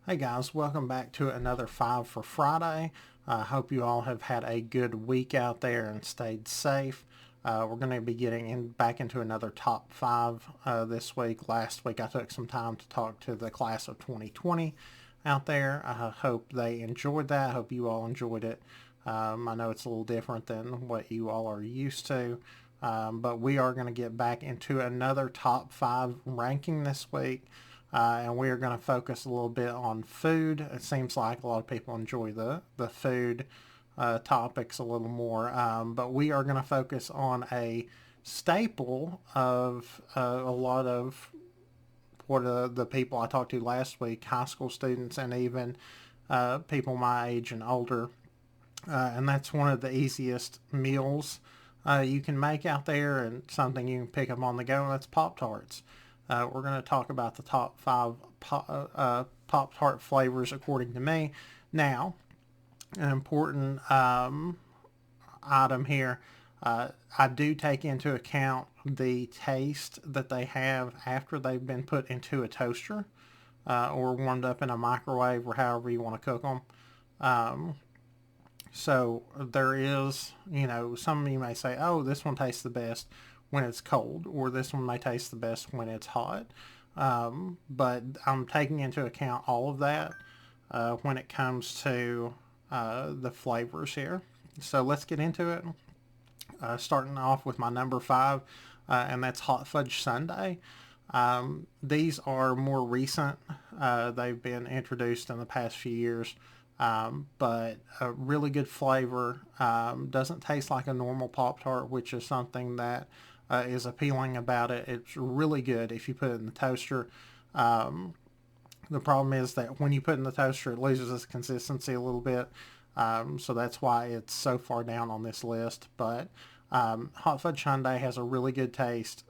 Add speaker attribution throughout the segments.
Speaker 1: Hey guys, welcome back to another Five for Friday. I hope you all have had a good week out there and stayed safe. We're going to be getting back into another top five this week. Last week I took some time to talk to the class of 2020 out there. I hope they enjoyed that. I hope you all enjoyed it. I know it's a little different than what you all are used to. But we are going to get back into another top five ranking this week. And we are going to focus a little bit on food. It seems like a lot of people enjoy the food topics a little more, but we are going to focus on a staple of a lot of what the people I talked to last week, high school students, and even people my age and older. And that's one of the easiest meals you can make out there, and something you can pick up on the go, and that's Pop Tarts. We're going to talk about the top five Pop Tart flavors according to me. Now, an important item here. I do take into account the taste that they have after they've been put into a toaster or warmed up in a microwave or however you want to cook them. So there is, some of you may say, oh, this one tastes the best when it's cold, or this one may taste the best when it's hot. But I'm taking into account all of that when it comes to the flavors here. So let's get into it. Starting off with my number five, and that's hot fudge sundae. These are more recent. They've been introduced in the past few years. But a really good flavor. Doesn't taste like a normal Pop Tart, which is something that is appealing about it. It's really good if you put it in the toaster. The problem is that when you put it in the toaster, it loses its consistency a little bit. So that's why it's so far down on this list. But hot fudge sundae has a really good taste.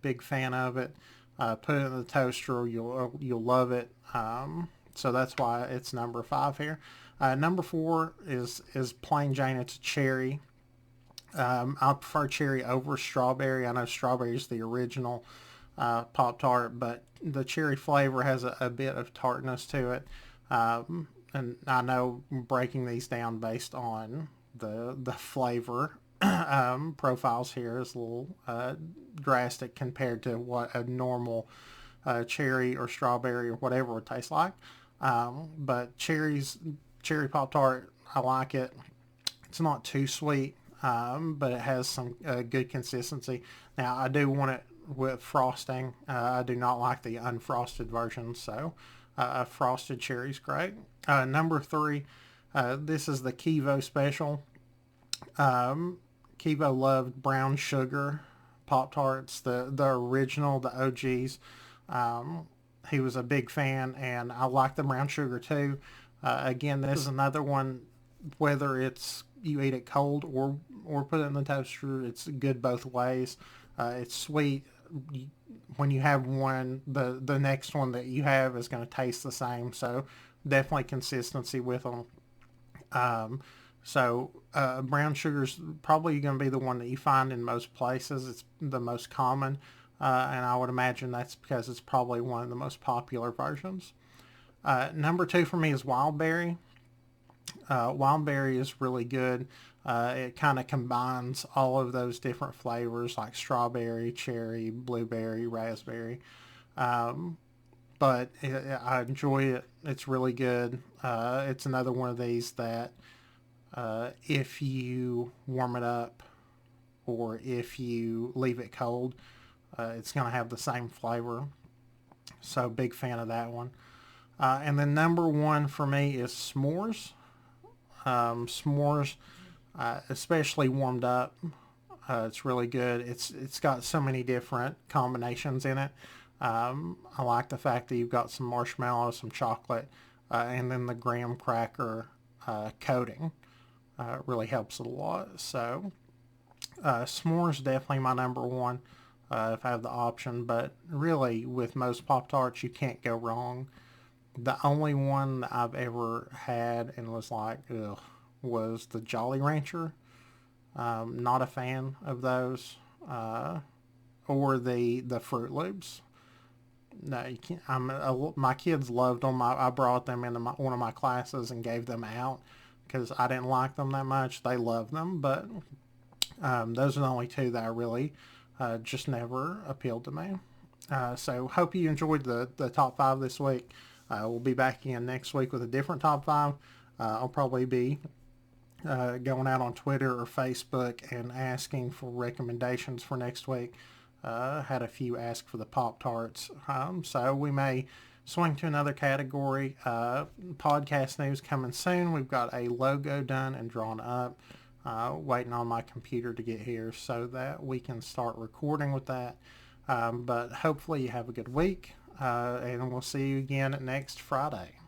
Speaker 1: Big fan of it. Put it in the toaster, you'll love it. So that's why it's number five here. Number four is plain Jane. It's a cherry. I prefer cherry over strawberry. I know strawberry is the original Pop Tart, but the cherry flavor has a bit of tartness to it. And I know breaking these down based on the flavor profiles here is a little drastic compared to what a normal cherry or strawberry or whatever it tastes like. But cherry Pop Tart, I like it. It's not too sweet, but it has some good consistency. Now, I do want it with frosting. I do not like the unfrosted version, so a frosted cherry's great. Number three, this is the Kivo special. Kivo loved brown sugar Pop Tarts, the original, the OGs. He was a big fan, and I like the brown sugar too. Again, this is another one. Whether it's you eat it cold or put it in the toaster, it's good both ways. It's sweet. When you have one, the next one that you have is going to taste the same. So definitely consistency with them. Brown sugar is probably going to be the one that you find in most places. It's the most common, and I would imagine that's because it's probably one of the most popular versions. Number two for me is wild berry. Wild berry is really good. It kind of combines all of those different flavors like strawberry, cherry, blueberry, raspberry. I enjoy it. It's really good. It's another one of these that if you warm it up or if you leave it cold, it's going to have the same flavor. So big fan of that one. And then number one for me is s'mores. S'mores, especially warmed up, it's really good. It's got so many different combinations in it. I like the fact that you've got some marshmallow, some chocolate, and then the graham cracker coating. Really helps it a lot. So s'mores definitely my number one if I have the option. But really, with most Pop Tarts, you can't go wrong. The only one that I've ever had and was like, ugh, was the Jolly Rancher. Not a fan of those. Or the Fruit Loops. No, you can't. My kids loved them. I brought them into one of my classes and gave them out because I didn't like them that much. They loved them, but those are the only two that I really just never appealed to me. So hope you enjoyed the top five this week. We'll be back again next week with a different top five. I'll probably be going out on Twitter or Facebook and asking for recommendations for next week. Had a few ask for the Pop Tarts, so we may swing to another category. Podcast news coming soon. We've got a logo done and drawn up. Waiting on my computer to get here so that we can start recording with that. But hopefully you have a good week, and we'll see you again next Friday.